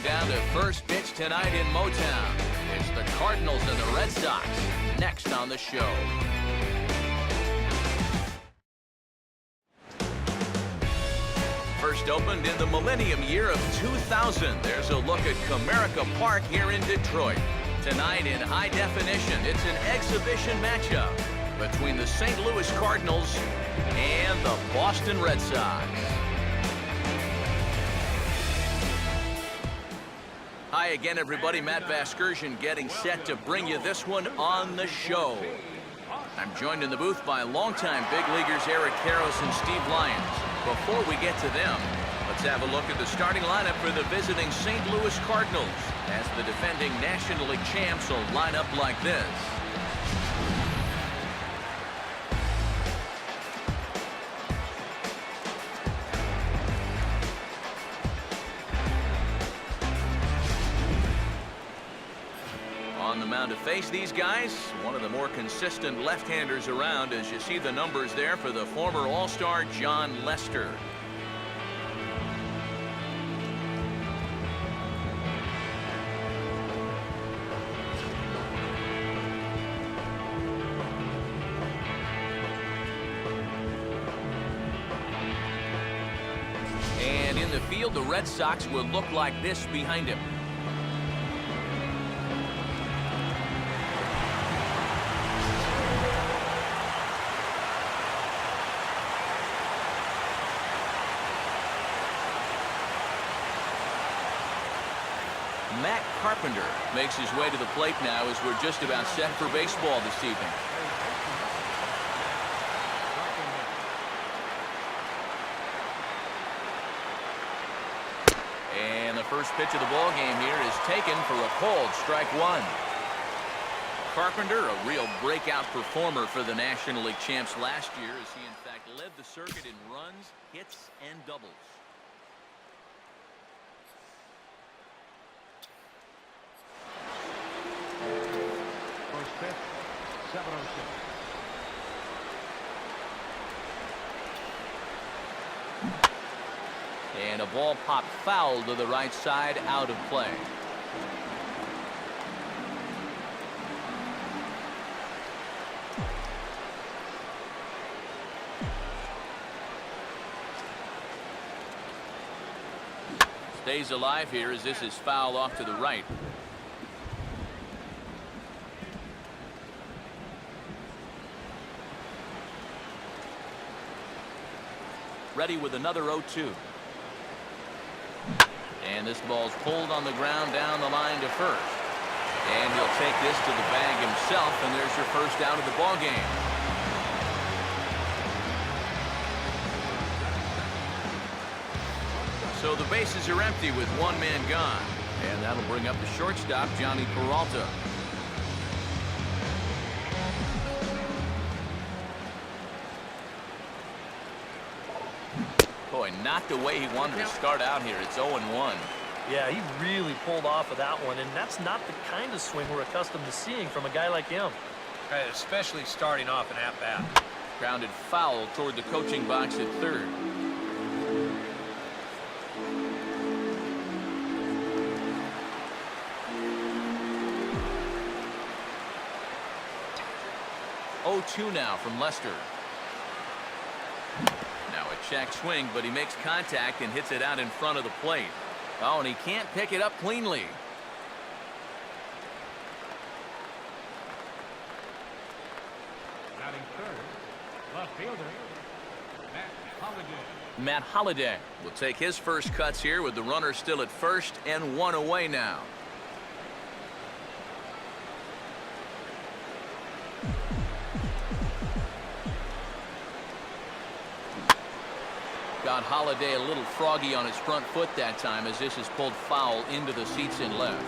down to first pitch tonight in Motown. It's the Cardinals and the Red Sox next on the show. First opened in the millennium year of 2000. There's a look at Comerica Park here in Detroit. Tonight in high definition, it's an exhibition matchup between the St. Louis Cardinals and the Boston Red Sox. Hi again, everybody. Matt Vasgersian getting set to bring you this one on the show. I'm joined in the booth by longtime big leaguers Eric Karros and Steve Lyons. Before we get to them, let's have a look at the starting lineup for the visiting St. Louis Cardinals, as the defending National League champs will line up like this. On the mound to face these guys, one of the more consistent left-handers around, as you see the numbers there for the former All-Star John Lester. And in the field, the Red Sox will look like this behind him. Matt Carpenter makes his way to the plate now as we're just about set for baseball this evening. And the first pitch of the ball game here is taken for a called strike one. Carpenter, a real breakout performer for the National League champs last year, as he in fact led the circuit in runs, hits, and doubles. Pitch, 7-0. And a ball popped foul to the right side, out of play. Stays alive here as this is foul off to the right. Ready with another 0-2. And this ball's pulled on the ground down the line to first. And he'll take this to the bag himself, and there's your first out of the ball game. So the bases are empty with one man gone. And that'll bring up the shortstop, Johnny Peralta. Boy, not the way he wanted to start out here. It's 0-1. Yeah, he really pulled off of that one, and that's not the kind of swing we're accustomed to seeing from a guy like him. Right, especially starting off an at-bat. Grounded foul toward the coaching box at third. Oh, 2 now from Lester. Now a check swing, but he makes contact and hits it out in front of the plate. Oh, and he can't pick it up cleanly. Batting third, left fielder, Matt Holliday. Matt Holliday will take his first cuts here with the runner still at first and one away now. Got Holliday a little froggy on his front foot that time as this is pulled foul into the seats in left.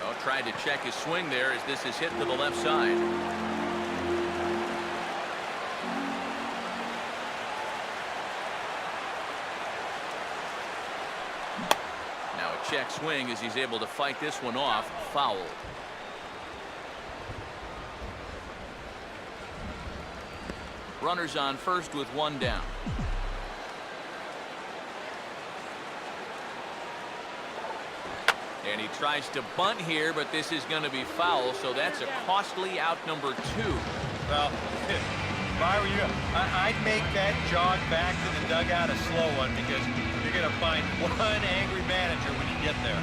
Oh, tried to check his swing there as this is hit to the left side. Check swing as he's able to fight this one off. Foul. Runners on first with one down. And he tries to bunt here, but this is going to be foul, so that's a costly out number 2. Well, if I were you, I'd make that jog back to the dugout a slow one, because you're going to find one angry manager when you get there.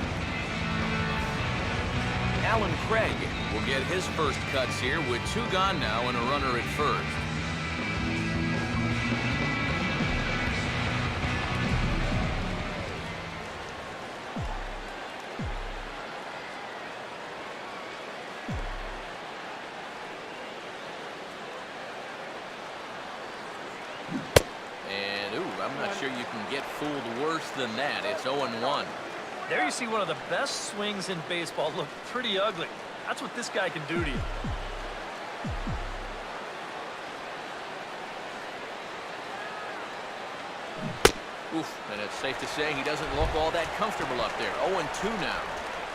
Alan Craig will get his first cuts here with 2 gone now and a runner at first. I'm not sure you can get fooled worse than that. It's 0-1. There you see one of the best swings in baseball look pretty ugly. That's what this guy can do to you. Oof, and it's safe to say he doesn't look all that comfortable up there. 0-2 now.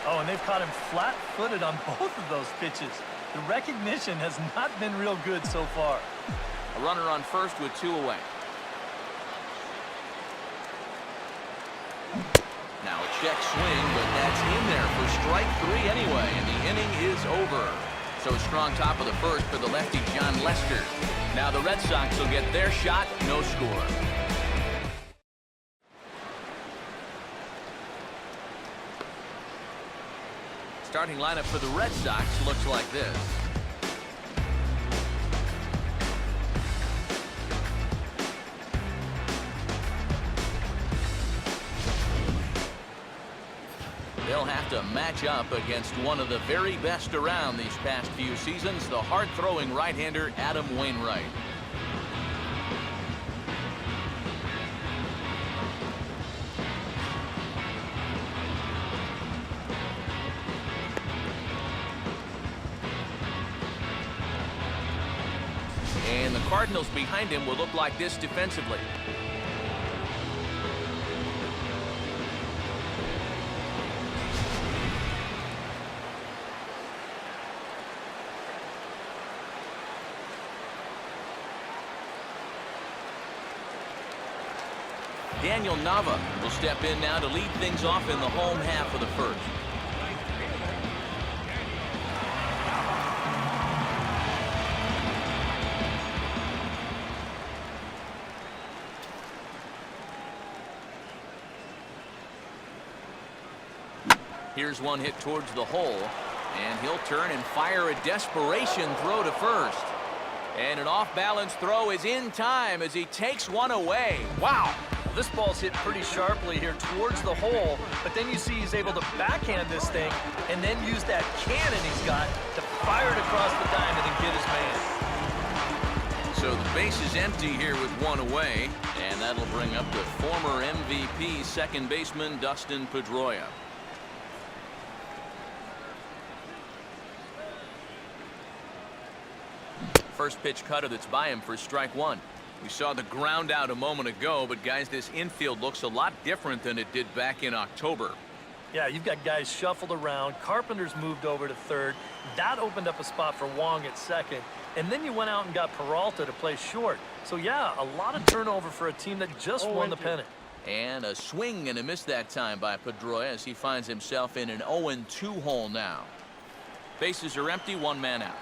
Oh, and they've caught him flat-footed on both of those pitches. The recognition has not been real good so far. A runner on first with 2 away. Now a check swing, but that's in there for strike 3 anyway, and the inning is over. So a strong top of the first for the lefty John Lester. Now the Red Sox will get their shot, no score. Starting lineup for the Red Sox looks like this. They'll have to match up against one of the very best around these past few seasons, the hard-throwing right-hander Adam Wainwright. And the Cardinals behind him will look like this defensively. Daniel Nava will step in now to lead things off in the home half of the first. Here's one hit towards the hole, and he'll turn and fire a desperation throw to first. And an off-balance throw is in time as he takes one away. Wow! This ball's hit pretty sharply here towards the hole, but then you see he's able to backhand this thing and then use that cannon he's got to fire it across the diamond and get his man. So the base is empty here with one away, and that'll bring up the former MVP second baseman Dustin Pedroia. First pitch cutter that's by him for strike 1. We saw the ground out a moment ago, but guys, this infield looks a lot different than it did back in October. Yeah, you've got guys shuffled around. Carpenter's moved over to third. That opened up a spot for Wong at second. And then you went out and got Peralta to play short. So yeah, a lot of turnover for a team that just won the pennant. And a swing and a miss that time by Pedroia as he finds himself in an 0-2 hole now. Bases are empty, one man out.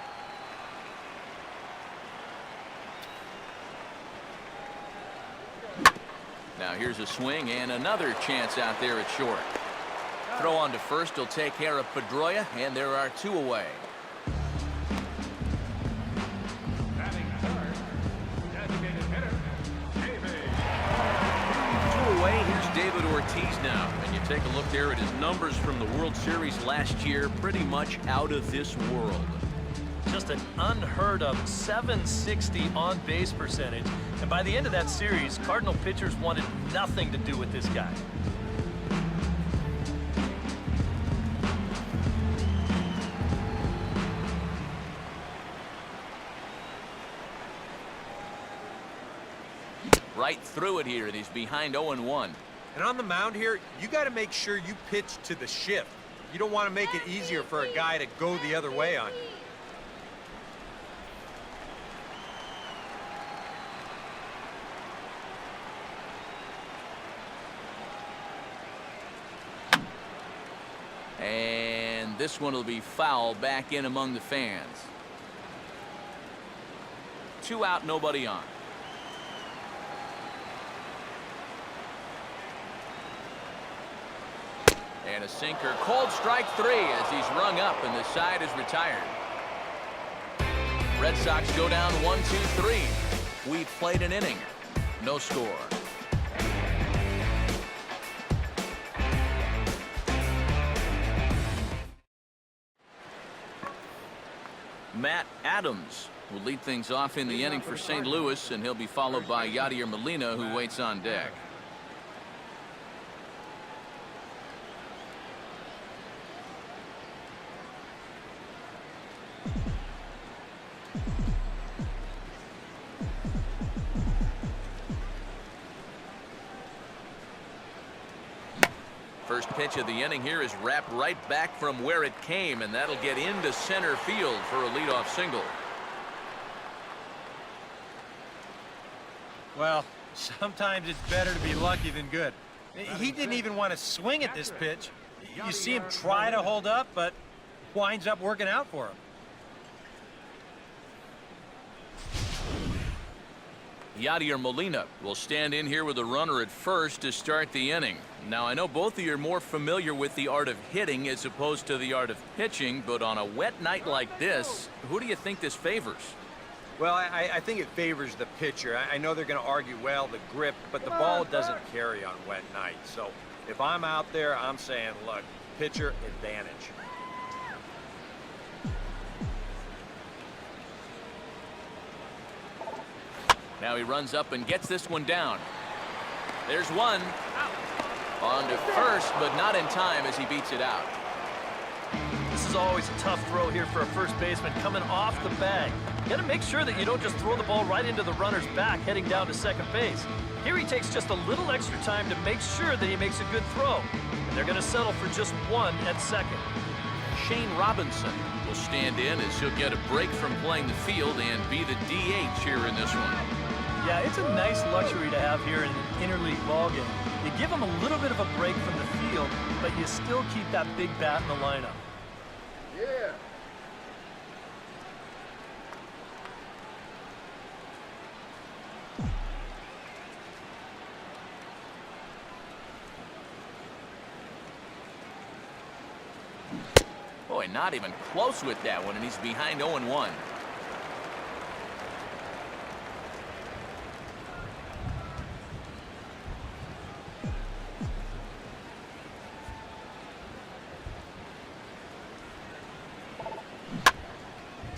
Now here's a swing and another chance out there at short. Throw on to first will take care of Pedroia, and there are 2 away. Batting third, designated hitter, David. 2 away, here's David Ortiz now. And you take a look there at his numbers from the World Series last year, pretty much out of this world. Just an unheard of 760 on base percentage. And by the end of that series, Cardinal pitchers wanted nothing to do with this guy. Right through it here, and he's behind 0-1. And on the mound here, you got to make sure you pitch to the shift. You don't want to make it easier for a guy to go the other way on you. And this one will be foul back in among the fans. 2 out, nobody on. And a sinker, cold strike 3 as he's rung up and the side is retired. Red Sox go down 1-2-3. We played an inning. No score. Matt Adams will lead things off in the inning for St. Louis, and he'll be followed by Yadier Molina, who waits on deck. First pitch of the inning here is wrapped right back from where it came, and that'll get into center field for a leadoff single. Well, sometimes it's better to be lucky than good. He didn't even want to swing at this pitch. You see him try to hold up, but winds up working out for him. Yadier Molina will stand in here with a runner at first to start the inning. Now, I know both of you are more familiar with the art of hitting as opposed to the art of pitching, but on a wet night like this, who do you think this favors? Well, I think it favors the pitcher. I know they're going to argue, well, the grip, but the ball doesn't carry on wet nights. So if I'm out there, I'm saying, look, pitcher advantage. Now he runs up and gets this one down. There's one. On to first, but not in time as he beats it out. This is always a tough throw here for a first baseman coming off the bag. You got to make sure that you don't just throw the ball right into the runner's back heading down to second base. Here he takes just a little extra time to make sure that he makes a good throw. And they're going to settle for just one at second. Shane Robinson will stand in as he'll get a break from playing the field and be the DH here in this one. Yeah, it's a nice luxury to have here in an interleague ballgame. You give him a little bit of a break from the field, but you still keep that big bat in the lineup. Yeah. Boy, not even close with that one, and he's behind 0-1.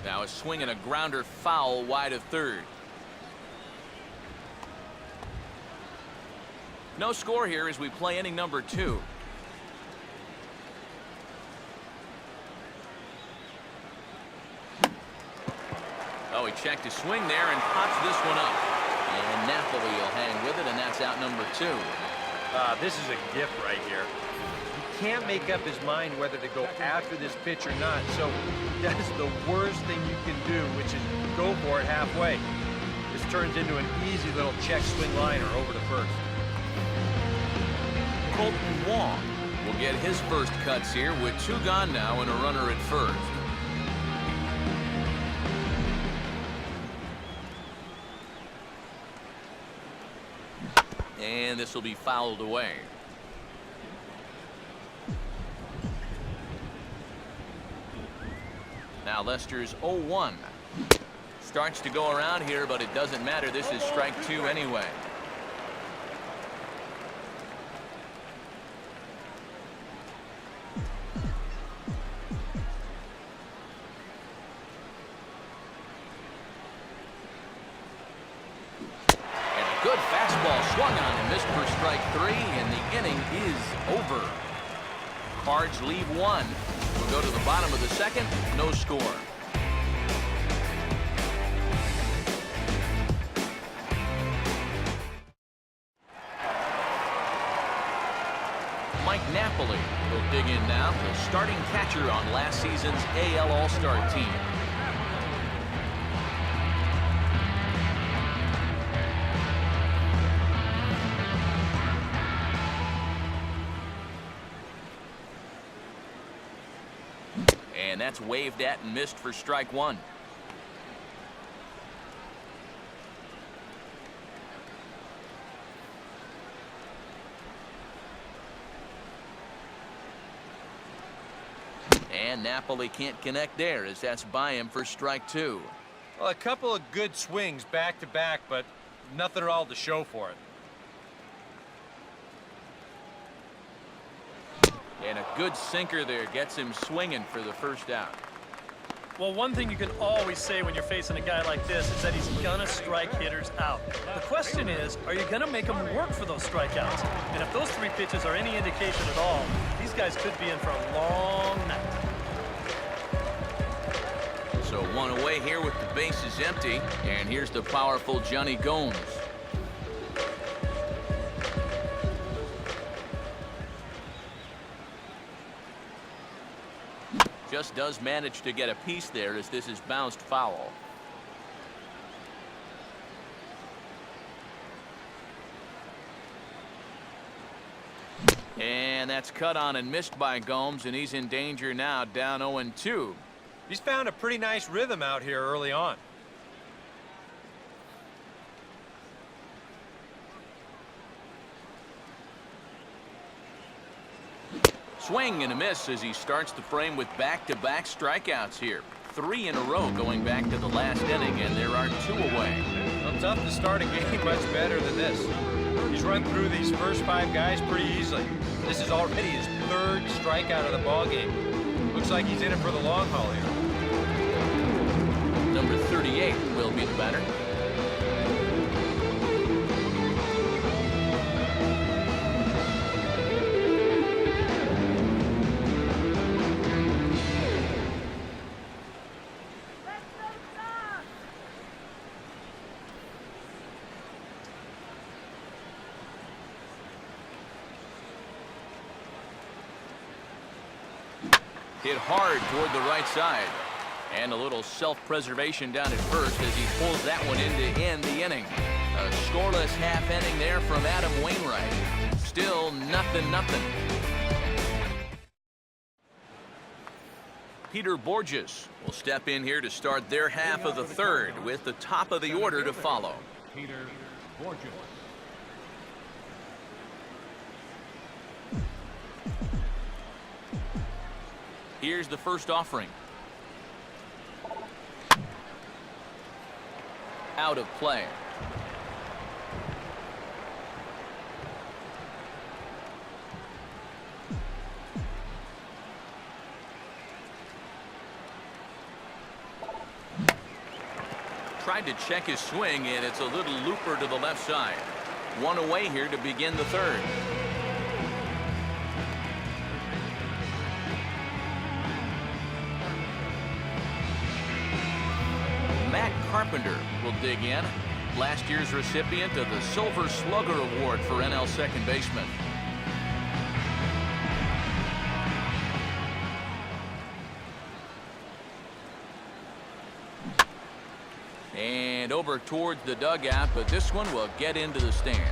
Now a swing and a grounder foul wide of third. No score here as we play inning number 2. Oh, he checked his swing there and pops this one up. And Napoli will hang with it, and that's out number 2. This is a gift right here. He can't make up his mind whether to go after this pitch or not, so that is the worst thing you can do, which is go for it halfway. This turns into an easy little check swing liner over to first. Colton Wong will get his first cuts here with 2 gone now and a runner at first. And this will be fouled away. Now Lester's 0-1. Starts to go around here, but it doesn't matter. This is strike 2 anyway. Good fastball swung on and missed for strike 3, and the inning is over. Cards leave 1. We'll go to the bottom of the second. No score. Mike Napoli will dig in now, the starting catcher on last season's AL All-Star team. And that's waved at and missed for strike one. And Napoli can't connect there as that's by him for strike two. Well, a couple of good swings back to back, but nothing at all to show for it. And a good sinker there gets him swinging for the first out. Well, one thing you can always say when you're facing a guy like this is that he's gonna strike hitters out. The question is, are you gonna make him work for those strikeouts? And if those 3 pitches are any indication at all, these guys could be in for a long night. So one away here with the bases empty, and here's the powerful Johnny Gomes. Just does manage to get a piece there as this is bounced foul. And that's cut on and missed by Gomes, and he's in danger now, down 0-2. He's found a pretty nice rhythm out here early on. Swing and a miss as he starts the frame with back-to-back strikeouts here. 3 in a row going back to the last inning, and there are 2 away. Well, tough to start a game much better than this. He's run through these first 5 guys pretty easily. This is already his 3rd strikeout of the ballgame. Looks like he's in it for the long haul here. Number 38 will be the batter. Hit hard toward the right side. And a little self-preservation down at first as he pulls that one in to end the inning. A scoreless half inning there from Adam Wainwright. Still 0-0. Peter Borges will step in here to start their half of the third with the top of the order to follow. Peter Borges. Here's the first offering. Out of play. Tried to check his swing, and it's a little looper to the left side. 1 away here to begin the third. Matt Carpenter will dig in. Last year's recipient of the Silver Slugger Award for NL second baseman. And over towards the dugout, but this one will get into the stands.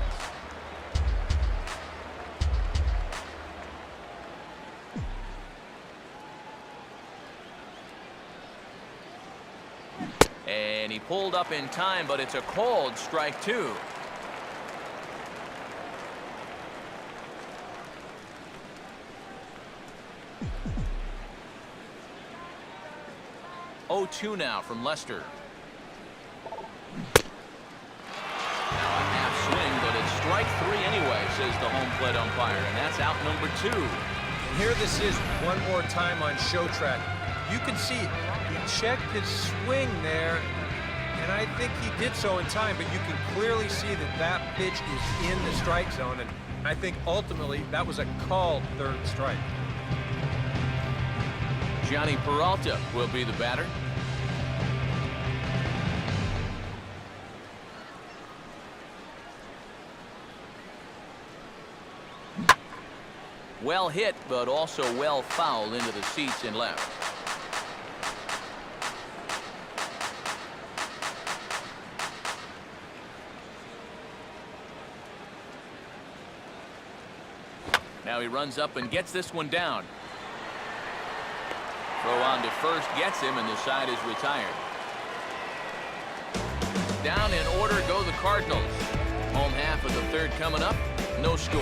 And he pulled up in time, but it's a called strike 2. Oh, 2 now from Lester. Now a half swing, but it's strike 3 anyway, says the home plate umpire, and that's out number 2. And here this is one more time on show track. You can see he checked his swing there, and I think he did so in time, but you can clearly see that that pitch is in the strike zone, and I think ultimately that was a called third strike. Johnny Peralta will be the batter. Well hit, but also well fouled into the seats and left. Now he runs up and gets this one down. Throw on to first gets him, and the side is retired. Down in order go the Cardinals. Home half of the third coming up. No score.